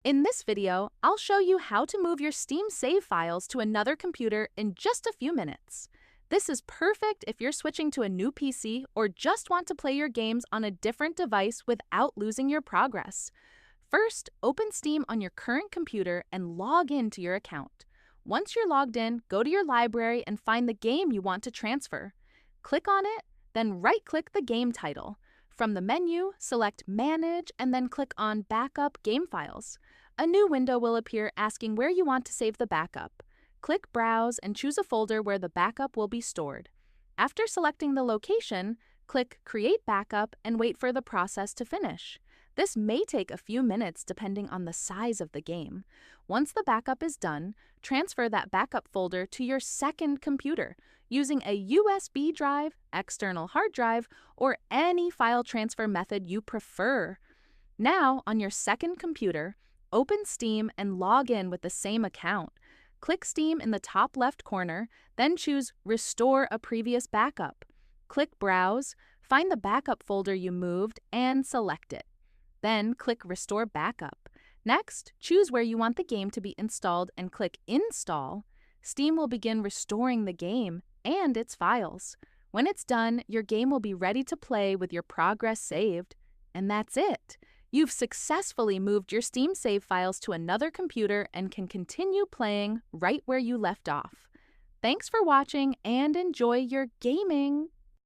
In this video, I'll show you how to move your Steam save files to another computer in just a few minutes. This is perfect if you're switching to a new PC or just want to play your games on a different device without losing your progress. First, open Steam on your current computer and log into your account. Once you're logged in, go to your library and find the game you want to transfer. Click on it, then right-click the game title. From the menu, select Manage and then click on Backup Game Files. A new window will appear asking where you want to save the backup. Click Browse and choose a folder where the backup will be stored. After selecting the location, click Create Backup and wait for the process to finish. This may take a few minutes depending on the size of the game. Once the backup is done, transfer that backup folder to your second computer using a USB drive, external hard drive, or any file transfer method you prefer. Now, on your second computer, open Steam and log in with the same account. Click Steam in the top left corner, then choose Restore a previous backup. Click Browse, find the backup folder you moved, and select it. Then click Restore Backup. Next, choose where you want the game to be installed and click Install. Steam will begin restoring the game and its files. When it's done, your game will be ready to play with your progress saved. And that's it. You've successfully moved your Steam save files to another computer and can continue playing right where you left off. Thanks for watching and enjoy your gaming!